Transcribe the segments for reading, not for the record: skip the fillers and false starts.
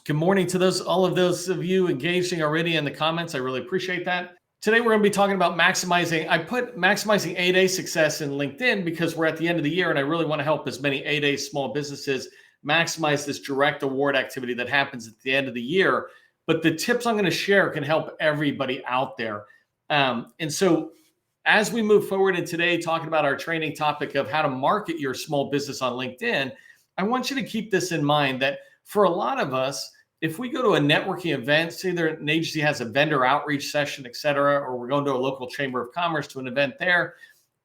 Good morning to all of those of you engaging already in the comments. I really appreciate that. Today, we're going to be talking about maximizing. I put maximizing 8A success in LinkedIn because we're at the end of the year and I really want to help as many 8A small businesses maximize this direct award activity that happens at the end of the year. But the tips I'm going to share can help everybody out there. And so as we move forward in today, talking about our training topic of how to market your small business on LinkedIn, I want you to keep this in mind that for a lot of us, if we go to a networking event, say an agency has a vendor outreach session, et cetera, or we're going to a local chamber of commerce to an event there,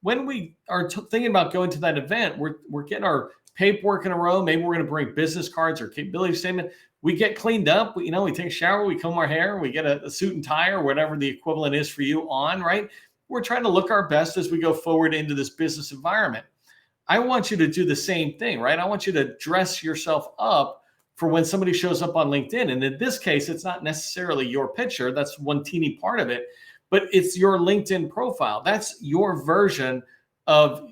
when we are thinking about going to that event, we're getting our paperwork in a row. Maybe we're going to bring business cards or capability statement. We get cleaned up. We take a shower, we comb our hair, we get a suit and tie or whatever the equivalent is for you on, right? We're trying to look our best as we go forward into this business environment. I want you to do the same thing, right? I want you to dress yourself up for when somebody shows up on LinkedIn. And in this case, it's not necessarily your picture. That's one teeny part of it, but it's your LinkedIn profile. That's your version of,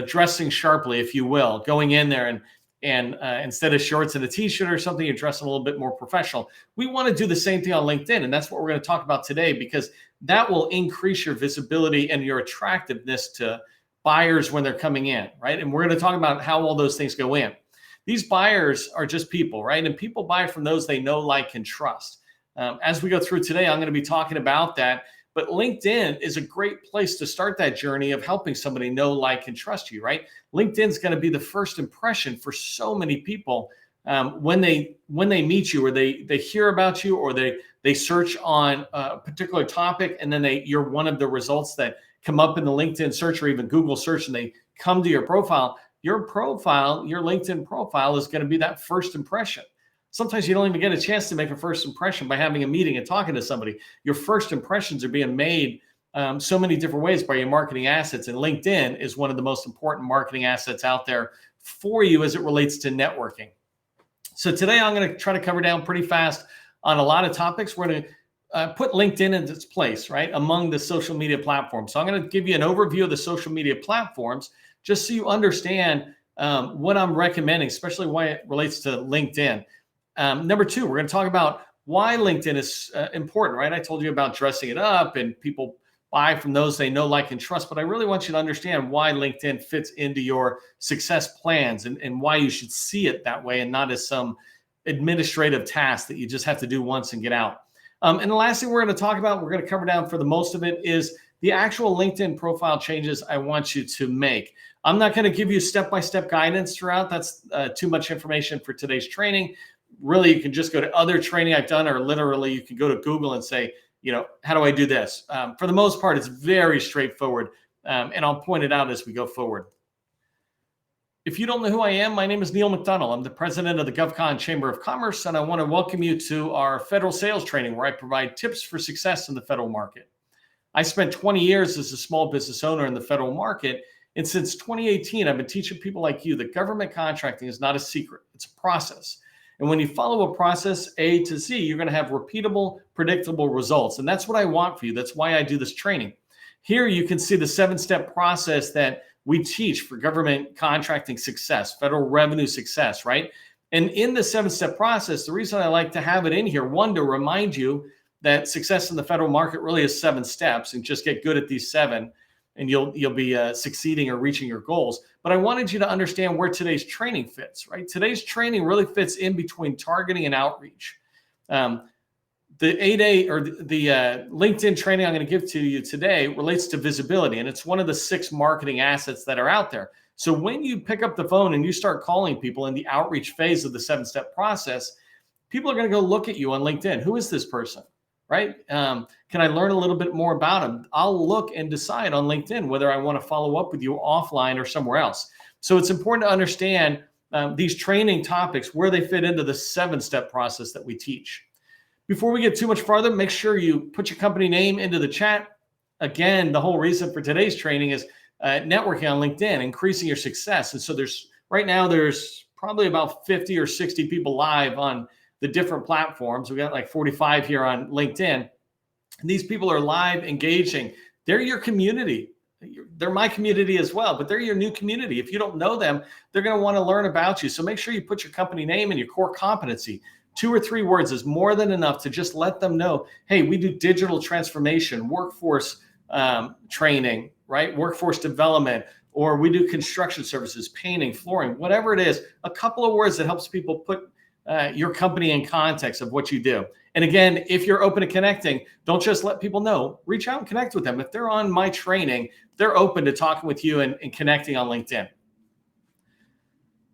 dressing sharply, if you will, going in there and instead of shorts and a t-shirt or something, you're dressing a little bit more professional. We want to do the same thing on LinkedIn. And that's what we're going to talk about today, because that will increase your visibility and your attractiveness to buyers when they're coming in, right? And we're going to talk about how all those things go in. These buyers are just people, right? And people buy from those they know, like, and trust. As we go through today, I'm going to be talking about that. But LinkedIn is a great place to start that journey of helping somebody know, like, and trust you, right? LinkedIn's going to be the first impression for so many people when they meet you, or they hear about you, or they search on a particular topic, and then you're one of the results that come up in the LinkedIn search or even Google search, and they come to your profile. Your LinkedIn profile is going to be that first impression. Sometimes you don't even get a chance to make a first impression by having a meeting and talking to somebody. Your first impressions are being made so many different ways by your marketing assets. And LinkedIn is one of the most important marketing assets out there for you as it relates to networking. So today I'm going to try to cover down pretty fast on a lot of topics. We're going to put LinkedIn in its place, right, among the social media platforms. So I'm going to give you an overview of the social media platforms, just so you understand what I'm recommending, especially why it relates to LinkedIn. Number two, we're going to talk about why LinkedIn is important, right? I told you about dressing it up and people buy from those they know, like, and trust, but I really want you to understand why LinkedIn fits into your success plans and why you should see it that way and not as some administrative task that you just have to do once and get out. And the last thing we're going to talk about, we're going to cover down for the most of it, is the actual LinkedIn profile changes I want you to make. I'm not going to give you step-by-step guidance throughout. That's too much information for today's training. Really, you can just go to other training I've done, or literally you can go to Google and say, how do I do this? For the most part, it's very straightforward, and I'll point it out as we go forward. If you don't know who I am, my name is Neil McDonnell. I'm the president of the GovCon Chamber of Commerce, and I want to welcome you to our federal sales training, where I provide tips for success in the federal market. I spent 20 years as a small business owner in the federal market, and since 2018, I've been teaching people like you that government contracting is not a secret. It's a process. And when you follow a process A to Z, you're going to have repeatable, predictable results. And that's what I want for you. That's why I do this training. Here you can see the 7-step process that we teach for government contracting success, federal revenue success, right? And in the 7-step process, the reason I like to have it in here, one, to remind you that success in the federal market really is 7 steps, and just get good at these 7. And you'll be succeeding or reaching your goals. But I wanted you to understand where today's training fits, right? Today's training really fits in between targeting and outreach. The 8A or the LinkedIn training I'm going to give to you today relates to visibility, and it's one of the 6 marketing assets that are out there. So when you pick up the phone and you start calling people in the outreach phase of the 7-step process, people are going to go look at you on LinkedIn. Who is this person? Right? Can I learn a little bit more about them? I'll look and decide on LinkedIn whether I want to follow up with you offline or somewhere else. So it's important to understand these training topics, where they fit into the 7-step process that we teach. Before we get too much farther, make sure you put your company name into the chat. Again, the whole reason for today's training is networking on LinkedIn, increasing your success. And so right now there's probably about 50 or 60 people live on the different platforms. We got like 45 here on LinkedIn. And these people are live, engaging. They're your community. They're my community as well, but they're your new community. If you don't know them, they're going to want to learn about you. So make sure you put your company name and your core competency. 2 or 3 words is more than enough to just let them know, hey, we do digital transformation, workforce training, right? Workforce development, or we do construction services, painting, flooring, whatever it is. A couple of words that helps people put your company in context of what you do. And again, if you're open to connecting, don't just let people know, reach out and connect with them. If they're on my training, they're open to talking with you and connecting on LinkedIn.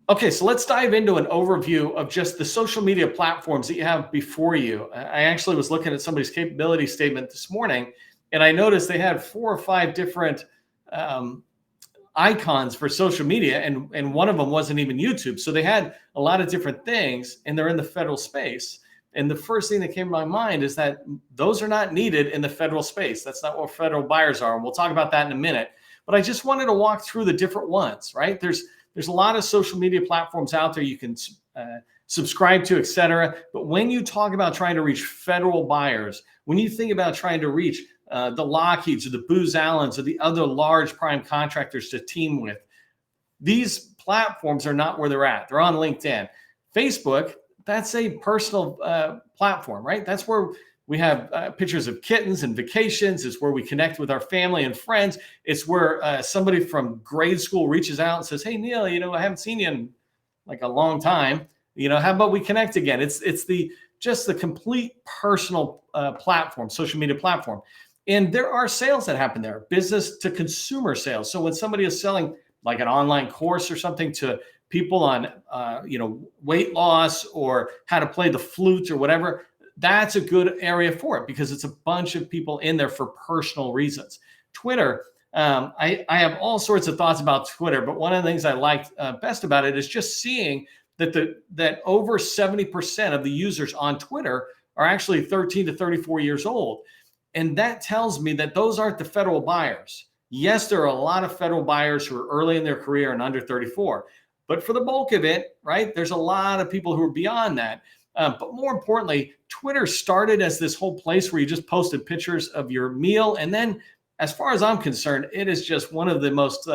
Okay, so let's dive into an overview of just the social media platforms that you have before you. I actually was looking at somebody's capability statement this morning, and I noticed they had 4 or 5 different icons for social media, and one of them wasn't even YouTube. So they had a lot of different things, and they're in the federal space. And the first thing that came to my mind is that those are not needed in the federal space. That's not what federal buyers are. And we'll talk about that in a minute. But I just wanted to walk through the different ones, right? There's a lot of social media platforms out there you can subscribe to, et cetera. But when you talk about trying to reach federal buyers, when you think about trying to reach the Lockheeds or the Booz Allens or the other large prime contractors to team with, these platforms are not where they're at. They're on LinkedIn. Facebook, that's a personal platform, right? That's where we have pictures of kittens and vacations. It's where we connect with our family and friends. It's where somebody from grade school reaches out and says, hey, Neil, I haven't seen you in like a long time. How about we connect again? It's just the complete personal platform, social media platform. And there are sales that happen there, business to consumer sales. So when somebody is selling like an online course or something to people on, weight loss or how to play the flute or whatever, that's a good area for it because it's a bunch of people in there for personal reasons. Twitter, I have all sorts of thoughts about Twitter, but one of the things I liked best about it is just seeing that over 70% of the users on Twitter are actually 13 to 34 years old. And that tells me that those aren't the federal buyers. Yes, there are a lot of federal buyers who are early in their career and under 34. But for the bulk of it, right, there's a lot of people who are beyond that. But more importantly, Twitter started as this whole place where you just posted pictures of your meal. And then, as far as I'm concerned, it is just one of the most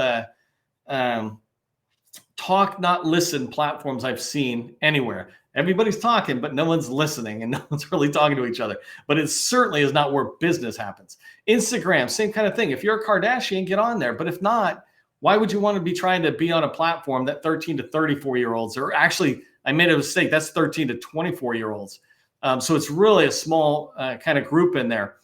talk, not listen platforms I've seen anywhere. Everybody's talking, but no one's listening and no one's really talking to each other. But it certainly is not where business happens. Instagram, same kind of thing. If you're a Kardashian, get on there. But if not, why would you want to be trying to be on a platform that 13 to 34-year-olds, or actually, I made a mistake, that's 13 to 24-year-olds. So it's really a small kind of group in there.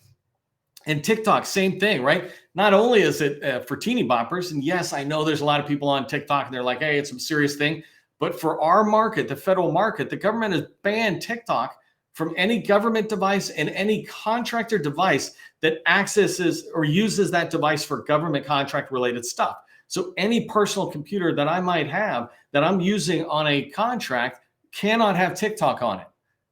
And TikTok, same thing, right? Not only is it for teeny boppers, and yes, I know there's a lot of people on TikTok and they're like, hey, it's some serious thing. But for our market, the federal market, the government has banned TikTok from any government device and any contractor device that accesses or uses that device for government contract related stuff. So any personal computer that I might have that I'm using on a contract cannot have TikTok on it.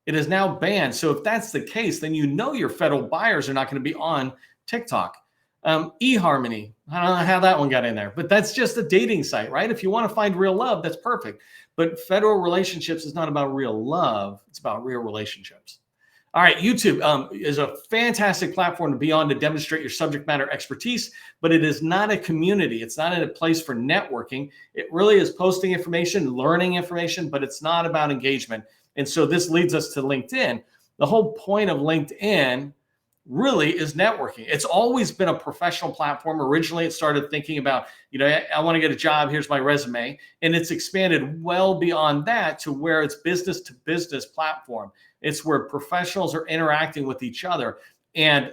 It is now banned. So if that's the case, then your federal buyers are not going to be on TikTok. eHarmony, I don't know how that one got in there, but that's just a dating site, right? If you want to find real love, that's perfect. But federal relationships is not about real love. It's about real relationships. All right, YouTube is a fantastic platform to be on to demonstrate your subject matter expertise, but it is not a community. It's not a place for networking. It really is posting information, learning information, but it's not about engagement. And so this leads us to LinkedIn. The whole point of LinkedIn really is networking. It's always been a professional platform. Originally, it started thinking about, I want to get a job. Here's my resume. And it's expanded well beyond that to where it's business to business platform. It's where professionals are interacting with each other. And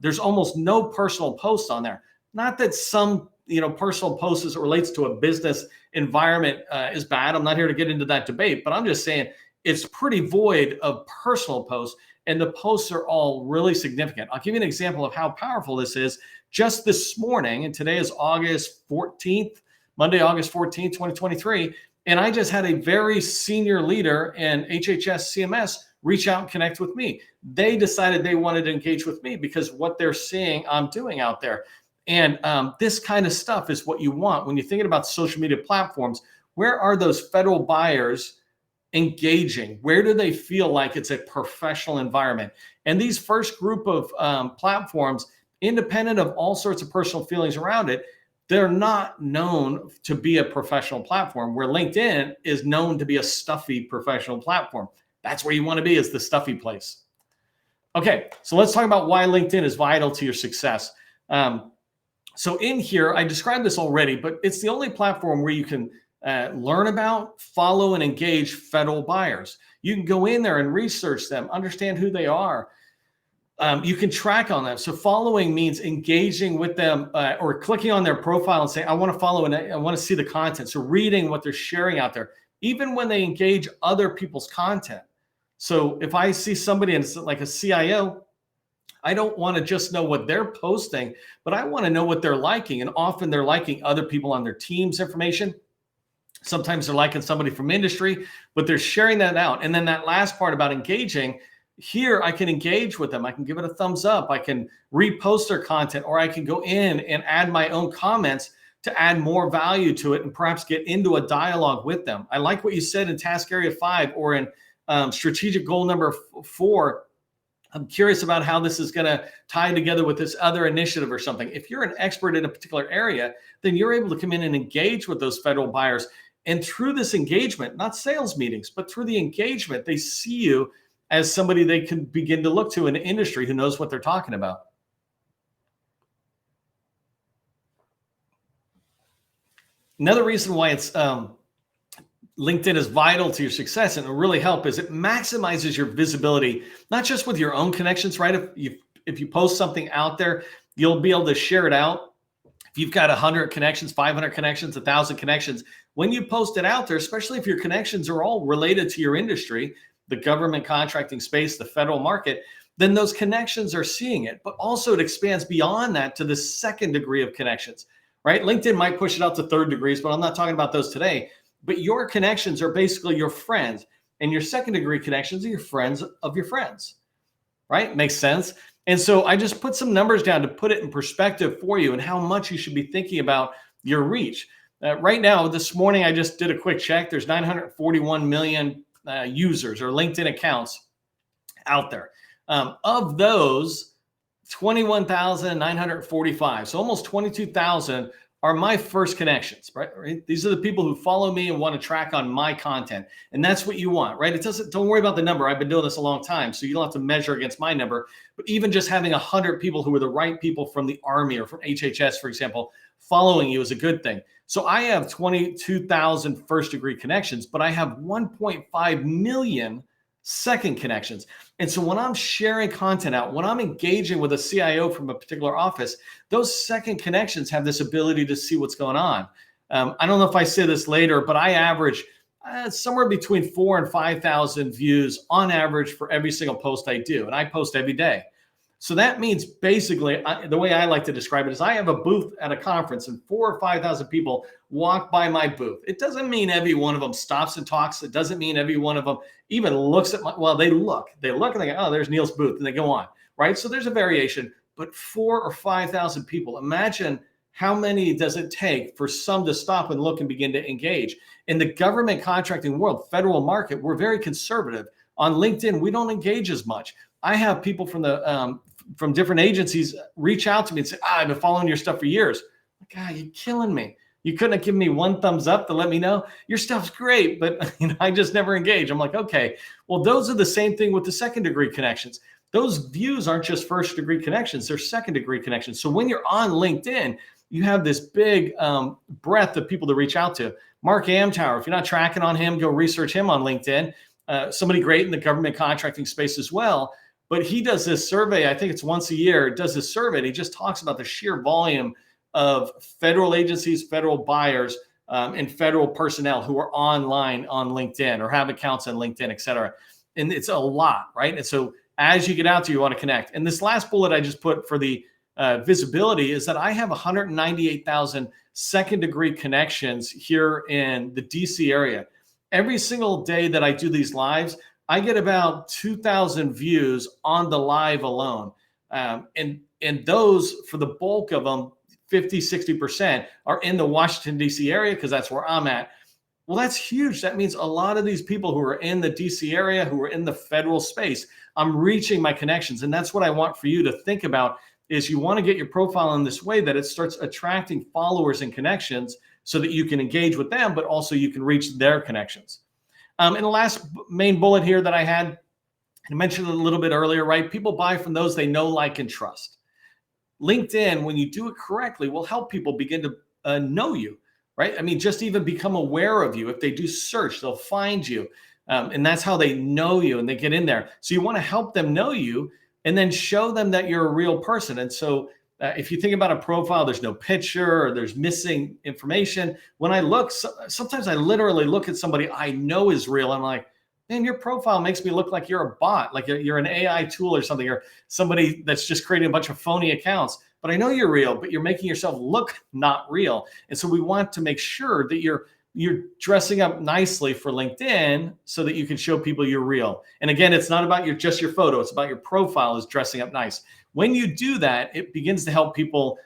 there's almost no personal posts on there. Not that some, personal posts as it relates to a business environment is bad. I'm not here to get into that debate, but I'm just saying it's pretty void of personal posts. And the posts are all really significant. I'll give you an example of how powerful this is. Just this morning, and today is August 14th, Monday, August 14th, 2023. And I just had a very senior leader in HHS CMS reach out and connect with me. They decided they wanted to engage with me because what they're seeing I'm doing out there. And this kind of stuff is what you want when you're thinking about social media platforms. Where are those federal buyers engaging? Where do they feel like it's a professional environment? And these first group of platforms, independent of all sorts of personal feelings around it, they're not known to be a professional platform, where LinkedIn is known to be a stuffy professional platform. That's where you want to be, is the stuffy place. Okay, so let's talk about why LinkedIn is vital to your success. So in here, I described this already, but it's the only platform where you can learn about, follow, and engage federal buyers. You can go in there and research them, understand who they are. You can track on them. So following means engaging with them or clicking on their profile and saying, I want to follow and I want to see the content. So reading what they're sharing out there, even when they engage other people's content. So if I see somebody and it's like a CIO, I don't want to just know what they're posting, but I want to know what they're liking. And often they're liking other people on their team's information. Sometimes they're liking somebody from industry, but they're sharing that out. And then that last part about engaging, here I can engage with them. I can give it a thumbs up. I can repost their content, or I can go in and add my own comments to add more value to it and perhaps get into a dialogue with them. I like what you said in task area 5 or in strategic goal number 4. I'm curious about how this is going to tie together with this other initiative or something. If you're an expert in a particular area, then you're able to come in and engage with those federal buyers. And through this engagement, not sales meetings, but through the engagement, they see you as somebody they can begin to look to in the industry who knows what they're talking about. Another reason why it's LinkedIn is vital to your success and it'll really help is it maximizes your visibility, not just with your own connections, right? If you post something out there, you'll be able to share it out. If you've got 100 connections, 500 connections, 1,000 connections, when you post it out there, especially if your connections are all related to your industry, the government contracting space, the federal market, then those connections are seeing it. But also it expands beyond that to the second degree of connections, right? LinkedIn might push it out to third degrees, but I'm not talking about those today. But your connections are basically your friends, and your second degree connections are your friends of your friends, right? Makes sense. And so I just put some numbers down to put it in perspective for you and how much you should be thinking about your reach. Right now, this morning, I just did a quick check. There's 941 million users or LinkedIn accounts out there. Of those, 21,945, so almost 22,000 are my first connections, right? These are the people who follow me and want to track on my content. And that's what you want, right? Don't worry about the number. I've been doing this a long time, so you don't have to measure against my number. But even just having 100 people who are the right people from the Army or from HHS, for example, following you is a good thing. So I have 22,000 first degree connections, but I have 1.5 million second connections. And so when I'm sharing content out, when I'm engaging with a CIO from a particular office, those second connections have this ability to see what's going on. I don't know if I say this later, but I average somewhere between 4,000 and 5,000 views on average for every single post I do. And I post every day. So that means basically, the way I like to describe it is I have a booth at a conference and 4,000 or 5,000 people walk by my booth. It doesn't mean every one of them stops and talks. It doesn't mean every one of them even looks at they look and they go, oh, there's Neil's booth, and they go on, right? So there's a variation, but 4,000 or 5,000 people, imagine how many does it take for some to stop and look and begin to engage? In the government contracting world, federal market, we're very conservative. On LinkedIn, we don't engage as much. I have people from different agencies reach out to me and say, I've been following your stuff for years. God, you're killing me. You couldn't have given me one thumbs up to let me know your stuff's great, but I just never engage. I'm like, okay, well, those are the same thing with the second degree connections. Those views aren't just first degree connections, they're second degree connections. So when you're on LinkedIn, you have this big breadth of people to reach out to. Mark Amtower, if you're not tracking on him, go research him on LinkedIn. Somebody great in the government contracting space as well. But he does this survey, I think it's once a year, does this survey, and he just talks about the sheer volume of federal agencies, federal buyers, and federal personnel who are online on LinkedIn or have accounts on LinkedIn, et cetera. And it's a lot, right? And so as you get out there, you want to connect. And this last bullet I just put for the visibility is that I have 198,000 second degree connections here in the DC area. Every single day that I do these lives, I get about 2,000 views on the live alone. And those, for the bulk of them, 50, 60% are in the Washington, D.C. area because that's where I'm at. Well, that's huge. That means a lot of these people who are in the D.C. area, who are in the federal space, I'm reaching my connections. And that's what I want for you to think about is you want to get your profile in this way that it starts attracting followers and connections so that you can engage with them, but also you can reach their connections. And the last main bullet here that I had, I mentioned a little bit earlier, right? People buy from those they know, like, and trust. LinkedIn, when you do it correctly, will help people begin to know you, right? I mean, just even become aware of you. If they do search, they'll find you. And that's how they know you and they get in there. So you want to help them know you and then show them that you're a real person. And so if you think about a profile, there's no picture or there's missing information. When I look, sometimes I literally look at somebody I know is real. I'm like, man, your profile makes me look like you're a bot, like you're an AI tool or something, or somebody that's just creating a bunch of phony accounts. But I know you're real, but you're making yourself look not real. And so we want to make sure that you're dressing up nicely for LinkedIn so that you can show people you're real. And again, it's not about just your photo. It's about your profile is dressing up nice. When you do that, it begins to help people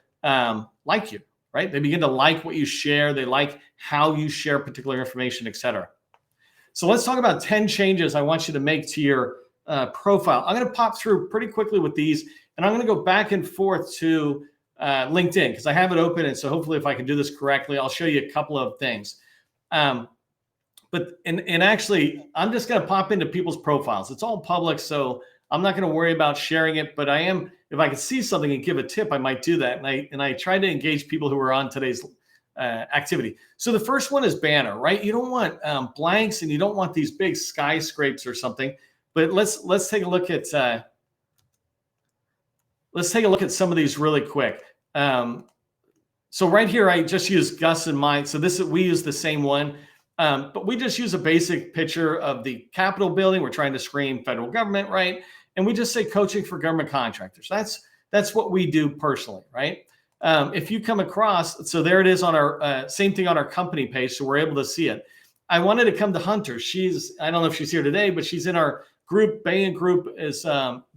like you, right? They begin to like what you share. They like how you share particular information, et cetera. So let's talk about 10 changes I want you to make to your profile. I'm going to pop through pretty quickly with these, and I'm going to go back and forth to LinkedIn because I have it open. And so hopefully if I can do this correctly, I'll show you a couple of things. But actually, I'm just going to pop into people's profiles. It's all public, so I'm not going to worry about sharing it. But I am, if I could see something and give a tip, I might do that. And I try to engage people who are on today's activity. So the first one is banner, right? You don't want blanks, and you don't want these big skyscrapers or something. But let's take a look at some of these really quick. So right here, I just use Gus and mine. So we use the same one, but we just use a basic picture of the Capitol building. We're trying to scream federal government, right? And we just say coaching for government contractors. That's what we do personally, right? If you come across, so there it is on our same thing on our company page, so we're able to see it. I wanted to come to Hunter. I don't know if she's here today, but she's in our group. Bayan Group has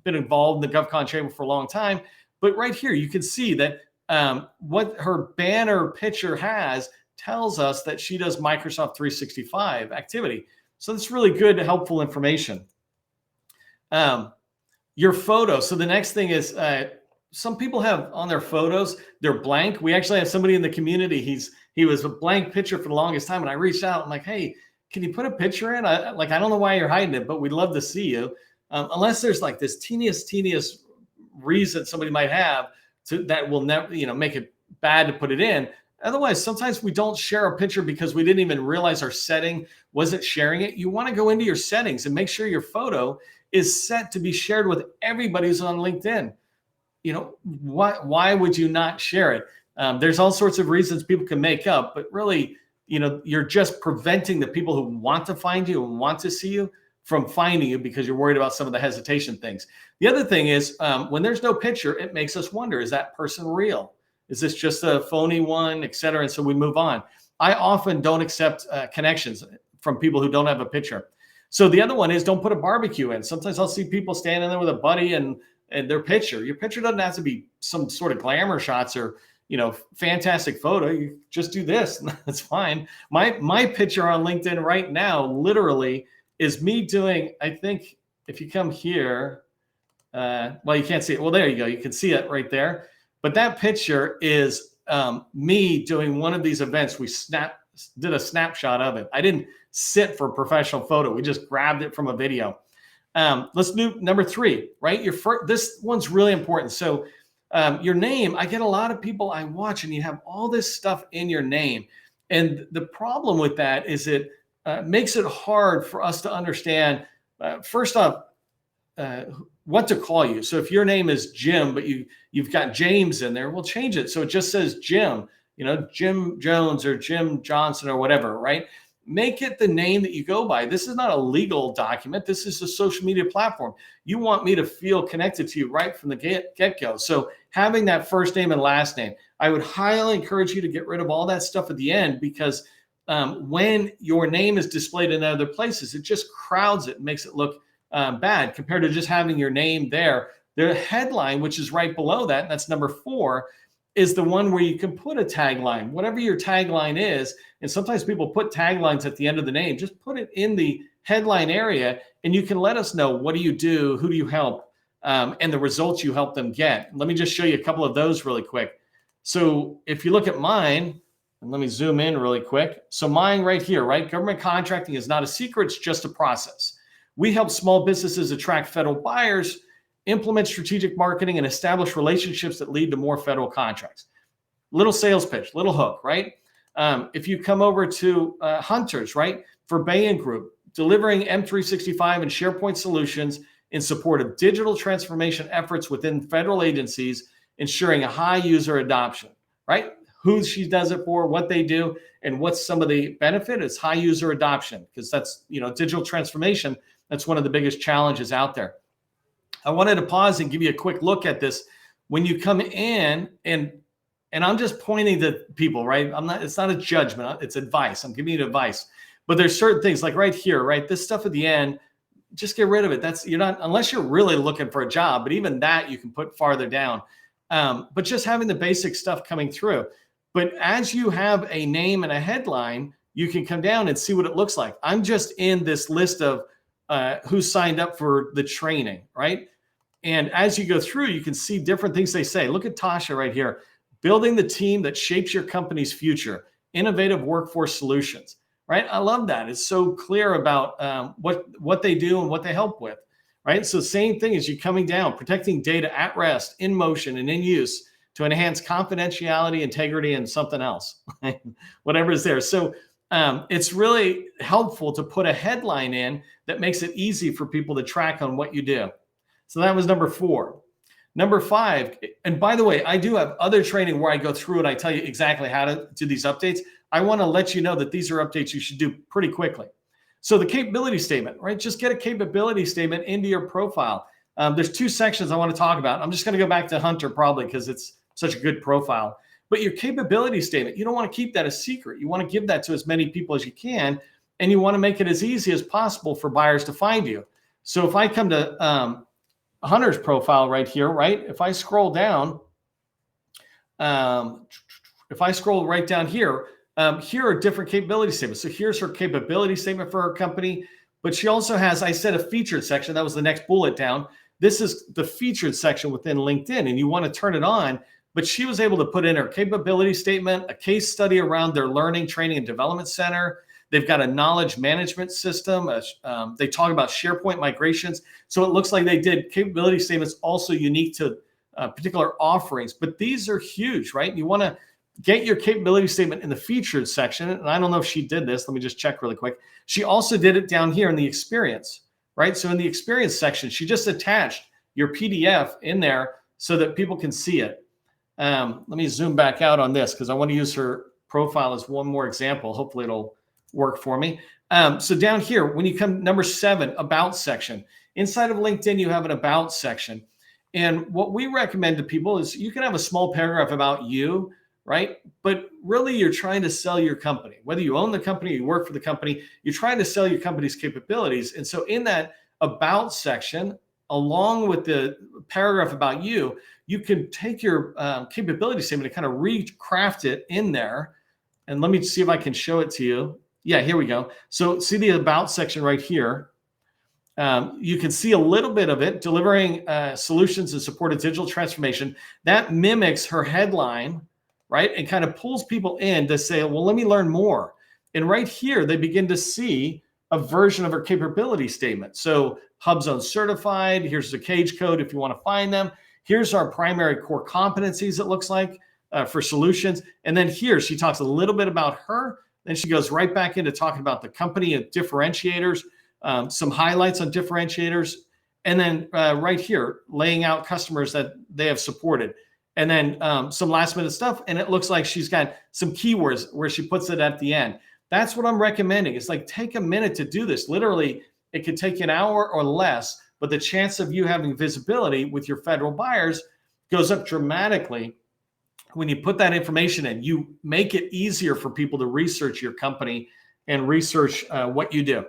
been involved in the GovCon chamber for a long time. But right here, you can see that what her banner picture has tells us that she does Microsoft 365 activity. So that's really good, helpful information. Your photo. So the next thing is some people have on their photos, they're blank. We actually have somebody in the community. He was a blank picture for the longest time. And I reached out. I'm like, hey, can you put a picture in? I don't know why you're hiding it, but we'd love to see you. Unless there's like this teeniest reason somebody might have that will never, make it bad to put it in. Otherwise, sometimes we don't share a picture because we didn't even realize our setting wasn't sharing it. You want to go into your settings and make sure your photo is set to be shared with everybody who's on LinkedIn. Why would you not share it? There's all sorts of reasons people can make up, but really, you're just preventing the people who want to find you and want to see you from finding you because you're worried about some of the hesitation things. The other thing is when there's no picture, it makes us wonder, is that person real? Is this just a phony one, et cetera? And so we move on. I often don't accept connections from people who don't have a picture. So the other one is don't put a barbecue in. Sometimes I'll see people standing there with a buddy and their picture. Your picture doesn't have to be some sort of glamour shots or fantastic photo. You just do this, and that's fine. My picture on LinkedIn right now, literally, is me doing, I think if you come here, well, you can't see it. Well, there you go. You can see it right there. But that picture is me doing one of these events. We did a snapshot of it. I didn't sit for a professional photo. We just grabbed it from a video. Let's do number 3, right? This one's really important. So your name, I get a lot of people I watch and you have all this stuff in your name. And the problem with that is it makes it hard for us to understand, first off, what to call you. So if your name is Jim, but you've got James in there, we'll change it. So it just says Jim, Jim Jones or Jim Johnson or whatever, right? Make it the name that you go by. This is not a legal document. This is a social media platform. You want me to feel connected to you right from the get-go. So having that first name and last name, I would highly encourage you to get rid of all that stuff at the end because when your name is displayed in other places, it just crowds it and makes it look bad compared to just having your name there. The headline, which is right below that, and that's number 4, is the one where you can put a tagline, whatever your tagline is. And sometimes people put taglines at the end of the name. Just put it in the headline area and you can let us know, what do you do? Who do you help? And the results you help them get. Let me just show you a couple of those really quick. So if you look at mine, And let me zoom in really quick. So mine right here, right? Government contracting is not a secret, it's just a process. We help small businesses attract federal buyers, implement strategic marketing, and establish relationships that lead to more federal contracts. Little sales pitch, little hook, right? If you come over to Hunters, right? For Bain Group, delivering M365 and SharePoint solutions in support of digital transformation efforts within federal agencies, ensuring a high user adoption, right? Who she does it for, what they do, and what's some of the benefit is high user adoption, because that's, digital transformation. That's one of the biggest challenges out there. I wanted to pause and give you a quick look at this. When you come in, and I'm just pointing to people, right? It's not a judgment, it's advice. I'm giving you advice. But there's certain things like right here, right? This stuff at the end, just get rid of it. You're not, unless you're really looking for a job, but even that you can put farther down. But just having the basic stuff coming through. But as you have a name and a headline, you can come down and see what it looks like. I'm just in this list of who signed up for the training, right? And as you go through, you can see different things they say. Look at Tasha right here. Building the team that shapes your company's future. Innovative workforce solutions, right? I love that. It's so clear about what they do and what they help with, right? So same thing as you coming down, protecting data at rest, in motion, and in use to enhance confidentiality, integrity, and something else, whatever is there. So it's really helpful to put a headline in that makes it easy for people to track on what you do. So that was number 4. Number 5, and by the way, I do have other training where I go through and I tell you exactly how to do these updates. I want to let you know that these are updates you should do pretty quickly. So the capability statement, right? Just get a capability statement into your profile. There's 2 sections I want to talk about. I'm just going to go back to Hunter probably because it's such a good profile. But your capability statement, you don't want to keep that a secret. You want to give that to as many people as you can, and you want to make it as easy as possible for buyers to find you. So if I come to Hunter's profile right here, right? If I scroll down, right down here, here are different capability statements. So here's her capability statement for her company, but she also has, I said, a featured section. That was the next bullet down. This is the featured section within LinkedIn, and you want to turn it on. But she was able to put in her capability statement, a case study around their learning, training, and development center. They've got a knowledge management system. They talk about SharePoint migrations. So it looks like they did capability statements also unique to particular offerings. But these are huge, right? You want to get your capability statement in the featured section. And I don't know if she did this. Let me just check really quick. She also did it down here in the experience, right? So in the experience section, she just attached your PDF in there so that people can see it. Let me zoom back out on this because I want to use her profile as one more example. Hopefully it'll work for me. So down here, when you come number 7, about section. Inside of LinkedIn, you have an about section. And what we recommend to people is you can have a small paragraph about you, right? But really you're trying to sell your company. Whether you own the company, you work for the company, you're trying to sell your company's capabilities. And so in that about section, along with the paragraph about you, you can take your capability statement and kind of recraft it in there. And let me see if I can show it to you. Yeah, here we go. So see the about section right here. You can see a little bit of it, delivering solutions in support of digital transformation. That mimics her headline, right? And kind of pulls people in to say, well, let me learn more. And right here, they begin to see a version of her capability statement. So HUBZone certified, here's the cage code if you want to find them. Here's our primary core competencies, it looks like, for solutions. And then here, she talks a little bit about her. Then she goes right back into talking about the company and differentiators, some highlights on differentiators. And then right here, laying out customers that they have supported. And then some last minute stuff. And it looks like she's got some keywords where she puts it at the end. That's what I'm recommending. It's like, take a minute to do this. Literally, it could take an hour or less, but the chance of you having visibility with your federal buyers goes up dramatically when you put that information in. You make it easier for people to research your company and research what you do.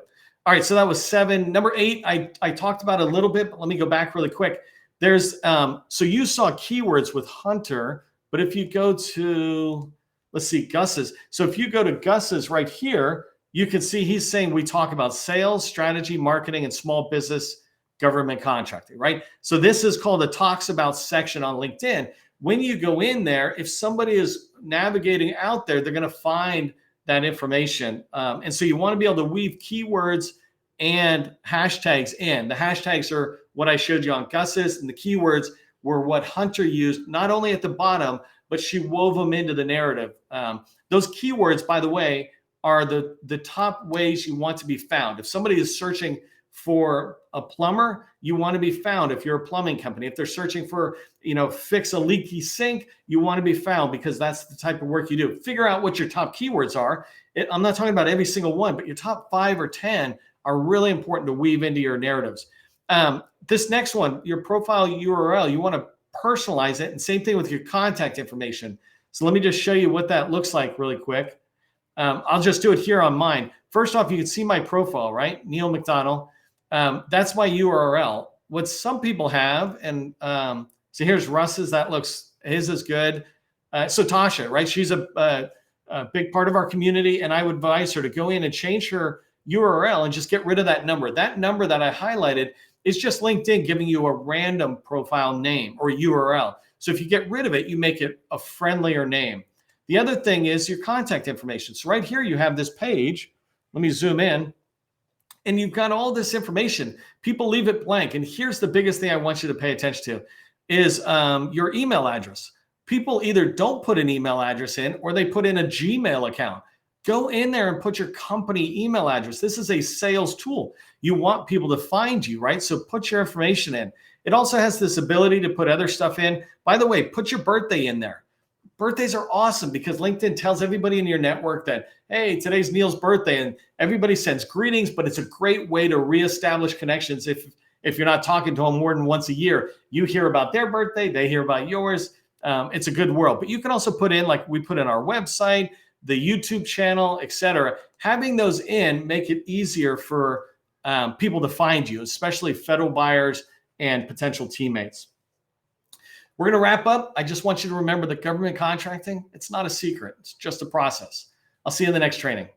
All right, so that was 7. Number 8, I talked about a little bit, but let me go back really quick. There's so you saw keywords with Hunter, but if you go to, let's see, Gus's. So if you go to Gus's right here, you can see he's saying we talk about sales, strategy, marketing, and small business government contracting, right? So this is called the Talks About section on LinkedIn. when you go in there, if somebody is navigating out there, they're going to find that information. And so you want to be able to weave keywords and hashtags in. The hashtags are what I showed you on Gus's, and the keywords were what Hunter used, not only at the bottom, but she wove them into the narrative. Those keywords, by the way, are the top ways you want to be found. If somebody is searching for a plumber, you want to be found if you're a plumbing company. If they're searching for, fix a leaky sink, you want to be found because that's the type of work you do. Figure out what your top keywords are. I'm not talking about every single one, but your top 5 or 10 are really important to weave into your narratives. This next one, your profile URL, you want to personalize it, and same thing with your contact information. So let me just show you what that looks like really quick. I'll just do it here on mine. First off, you can see my profile, right? Neil McDonnell. That's my URL. What some people have, and so here's Russ's, his is good. So Tasha, right? She's a big part of our community, and I would advise her to go in and change her URL and just get rid of that number. That number that I highlighted is just LinkedIn giving you a random profile name or URL. So if you get rid of it, you make it a friendlier name. The other thing is your contact information. So right here, you have this page. Let me zoom in. And you've got all this information. People leave it blank. And here's the biggest thing I want you to pay attention to is your email address. People either don't put an email address in or they put in a Gmail account. Go in there and put your company email address. This is a sales tool. You want people to find you, right? So put your information in. It also has this ability to put other stuff in. By the way, put your birthday in there. Birthdays are awesome because LinkedIn tells everybody in your network that, hey, today's Neil's birthday, and everybody sends greetings, but it's a great way to reestablish connections. If you're not talking to them more than once a year, you hear about their birthday, they hear about yours. It's a good world. But you can also put in, like we put in our website, the YouTube channel, etc. Having those in make it easier for people to find you, especially federal buyers and potential teammates. We're going to wrap up. I just want you to remember that government contracting, it's not a secret. It's just a process. I'll see you in the next training.